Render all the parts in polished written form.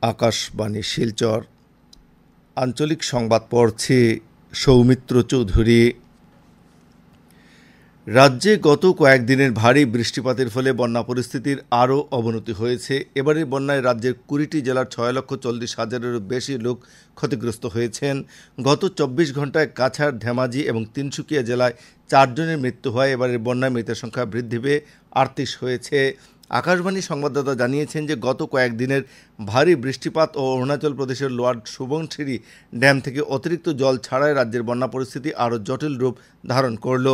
আকাশবাণী শিলচর আঞ্চলিক সংবাদ পড়ছি সৌমিত্র চৌধুরী। রাজ্যে গত কয়েকদিনের ভারী বৃষ্টিপাতের ফলে বন্যা পরিস্থিতির আরও অবনতি হয়েছে। এবারের বন্যায় রাজ্যের 20টি জেলার 6,40,000-এরও বেশি লোক ক্ষতিগ্রস্ত হয়েছেন। গত 24 ঘন্টায় কাছাড়, ধেমাজি এবং তিনসুকিয়া জেলায় 4 জনের মৃত্যু হয়। এবারের বন্যায় মৃতের সংখ্যা বৃদ্ধি পেয়ে 38 হয়েছে। আকাশবাণী সংবাদদাতা জানিয়েছেন যে গত কয়েকদিনের ভারী বৃষ্টিপাত ও অরুণাচল প্রদেশের লোয়ার সুবনশিরি ড্যাম থেকে অতিরিক্ত জল ছাড়ায় রাজ্যের বন্যা পরিস্থিতি আরও জটিল রূপ ধারণ করল।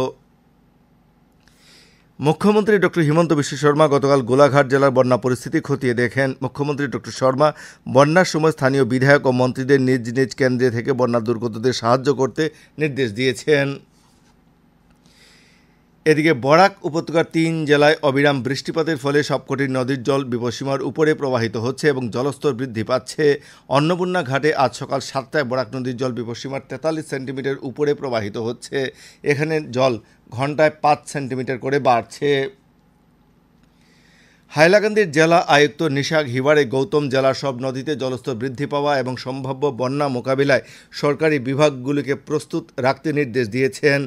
মুখ্যমন্ত্রী ডক্টর হিমন্ত বিশ্ব শর্মা গতকাল গোলাঘাট জেলার বন্যা পরিস্থিতি খতিয়ে দেখেন। মুখ্যমন্ত্রী ডক্টর শর্মা বন্যার সময় স্থানীয় বিধায়ক ও মন্ত্রীদের নিজ নিজ কেন্দ্রে থেকে বন্যা দুর্গতদের সাহায্য করতে নির্দেশ দিয়েছেন। এদিকে বরাক উপত্যকার 3 জেলায় অবিরাম বৃষ্টিপাতের ফলে সবকটি নদীর জল বিপদসীমার উপরে প্রবাহিত হচ্ছে এবং জলস্তর বৃদ্ধি পাচ্ছে। অন্নপূর্ণা ঘাটে আজ সকাল 7টায় বরাক নদীর জল বিপদসীমার 43 সেন্টিমিটার উপরে প্রবাহিত হচ্ছে। এখানে জল ঘন্টায় 5 সেন্টিমিটার করে বাড়ছে। হাইলাকান্দির জেলা আয়ুক্ত নিশাক হিবারে গৌতম জেলার সব নদীতে জলস্তর বৃদ্ধি পাওয়া এবং সম্ভাব্য বন্যা মোকাবিলায় সরকারি বিভাগগুলিকে প্রস্তুত রাখতে নির্দেশ দিয়েছেন।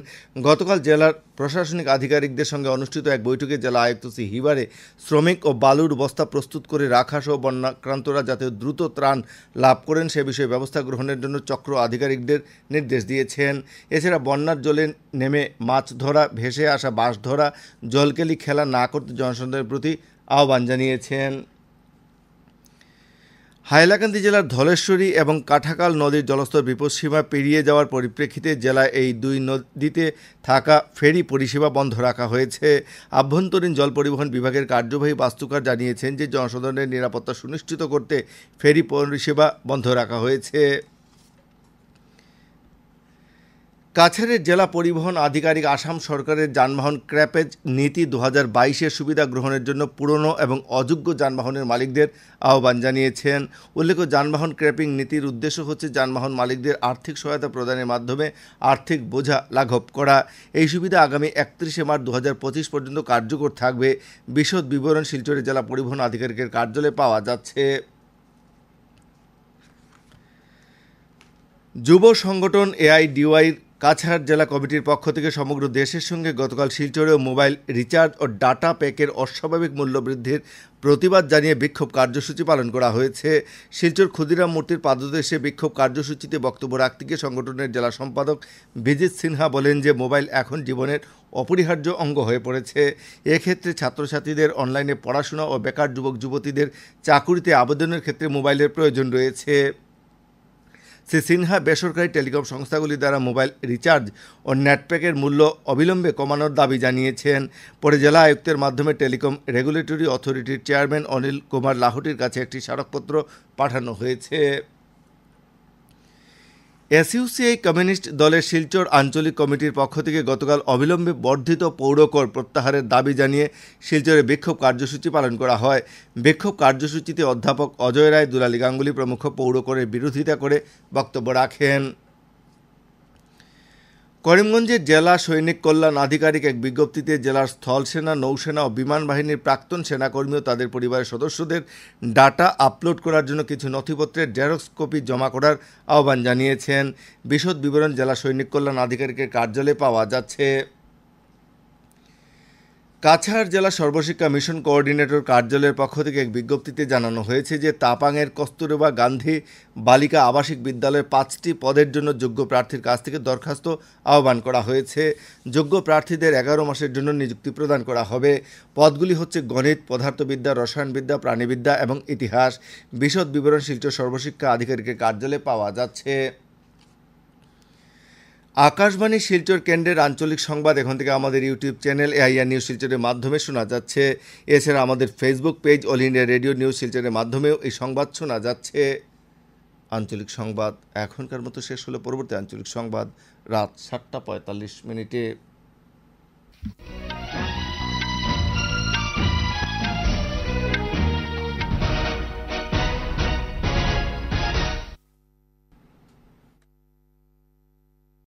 গতকাল জেলার প্রশাসনিক আধিকারিকদের সঙ্গে অনুষ্ঠিত এক বৈঠকে জেলা আয়ুক্ত শ্রী হিবারে শ্রমিক ও বালুর বস্তা প্রস্তুত করে রাখা সহ বন্যাক্রান্তরা যাতে দ্রুত ত্রাণ লাভ করেন সে বিষয়ে ব্যবস্থা গ্রহণের জন্য চক্র আধিকারিকদের নির্দেশ দিয়েছেন। এছাড়া বন্যার জলে নেমে মাছ ধরা, ভেসে আসা বাঁশ ধরা, জলকেলি খেলা না করতে জনসাধারণের প্রতি আহ্বান জানিয়েছেন। হাইলাকান্দি জেলার ধলেশ্বরী এবং কাঠাকাল নদীর জলস্তর বিপদসীমা পেরিয়ে যাওয়ার পরিপ্রেক্ষিতে জেলায় এই 2 নদীতে থাকা ফেরি পরিষেবা বন্ধ রাখা হয়েছে। আভ্যন্তরীণ জল পরিবহন বিভাগের কার্যবাহী বাস্তুকার জানিয়েছেন যে জনসাধারণের নিরাপত্তা সুনিশ্চিত করতে ফেরি পরিষেবা বন্ধ রাখা হয়েছে। কাছাড়ের জেলা পরিবহন আধিকারিক আসাম সরকারের যানবাহন ক্র্যাপেজ নীতি 2022-এর সুবিধা গ্রহণের জন্য পুরনো এবং অযোগ্য যানবাহনের মালিকদের আহ্বান জানিয়েছেন। উল্লেখ্য, যানবাহন ক্র্যাপিং নীতির উদ্দেশ্য হচ্ছে যানবাহন মালিকদের আর্থিক সহায়তা প্রদানের মাধ্যমে আর্থিক বোঝা লাঘব করা। এই সুবিধা আগামী 31 মার্চ 2025 পর্যন্ত কার্যকর থাকবে। বিশদ বিবরণ শিলচরের জেলা পরিবহন আধিকারিকের কার্যালয়ে পাওয়া যাচ্ছে। যুব সংগঠন এআইডিওয়াইর কাছাড় জেলা কমিটির পক্ষ থেকে সমগ্র দেশের সঙ্গে গতকাল শিলচরেও মোবাইল রিচার্জ ও ডাটা প্যাকের অস্বাভাবিক মূল্য বৃদ্ধির প্রতিবাদ জানিয়ে বিক্ষোভ কার্যসূচি পালন করা হয়েছে। শিলচর ক্ষুদিরাম মূর্তির পাদদেশে বিক্ষোভ কার্যসূচিতে বক্তব্য রাখতে গিয়ে সংগঠনের জেলা সম্পাদক বিজিত সিনহা বলেন যে মোবাইল এখন জীবনের অপরিহার্য অঙ্গ হয়ে পড়েছে। এক্ষেত্রে ছাত্রছাত্রীদের অনলাইনে পড়াশোনা ও বেকার যুবক যুবতীদের চাকুরিতে আবেদনের ক্ষেত্রে মোবাইলের প্রয়োজন রয়েছে। শ্রী সিনহা বেসরকারি টেলিকম সংস্থাগুলি দ্বারা মোবাইল রিচার্জ ও নেটপ্যাকের মূল্য অবিলম্বে কমানোর দাবি জানিয়েছেন। পরে জেলা আয়ুক্তের মাধ্যমে টেলিকম রেগুলেটরি অথরিটির চেয়ারম্যান অনিল কুমার লাহোটির কাছে একটি স্মারকপত্র পাঠানো হয়েছে। এসইউসিআই কমিউনিস্ট দলের শিলচর আঞ্চলিক কমিটির পক্ষ থেকে গতকাল অবিলম্বে বর্ধিত পৌরকর প্রত্যাহারের দাবি জানিয়ে শিলচরে বিক্ষোভ কার্যসূচি পালন করা হয়। বিক্ষোভ কার্যসূচিতে অধ্যাপক অজয় রায়, দুলালী গাঙ্গুলি প্রমুখ পৌরকরের বিরোধিতা করে বক্তব্য রাখেন। করিমগঞ্জের জেলা সৈনিক কল্যাণ আধিকারিক এক বিজ্ঞপ্তিতে জেলার স্থলসেনা, নৌসেনা ও বিমান বাহিনীর প্রাক্তন সেনাকর্মী ও তাদের পরিবারের সদস্যদের ডাটা আপলোড করার জন্য কিছু নথিপত্রের জেরক্স কপি জমা করার আহ্বান জানিয়েছেন। বিশদ বিবরণ জেলা সৈনিক কল্যাণ আধিকারিকের কার্যালয়ে পাওয়া যাচ্ছে। কাছাড় জেলা সর্বশিক্ষা মিশন কোঅর্ডিনেটর কার্যালয়ের পক্ষ থেকে এক বিজ্ঞপ্তিতে জানানো হয়েছে যে তাপাংয়ের কস্তুরবা গান্ধী বালিকা আবাসিক বিদ্যালয়ের 5টি পদের জন্য যোগ্য প্রার্থীর কাছ থেকে দরখাস্ত আহ্বান করা হয়েছে। যোগ্য প্রার্থীদের 11 মাসের জন্য নিযুক্তি প্রদান করা হবে। পদগুলি হচ্ছে গণিত, পদার্থবিদ্যা, রসায়নবিদ্যা, প্রাণীবিদ্যা এবং ইতিহাস। বিশদ বিবরণ শিলচর সর্বশিক্ষা আধিকারিকের কার্যালয়ে পাওয়া যাচ্ছে। আকাশবাণী শিলচর কেন্দ্রের আঞ্চলিক সংবাদ এখন থেকে আমাদের ইউটিউব চ্যানেল এআইআর নিউজ শিলচরের মাধ্যমে শোনা যাচ্ছে। এছাড়া আমাদের Facebook page all India radio news শিলচরের মাধ্যমেও এই সংবাদ শোনা যাচ্ছে। আঞ্চলিক সংবাদ এখনকার মতো শেষ হলো। পরবর্তী আঞ্চলিক সংবাদ রাত 7:45 মিনিটে।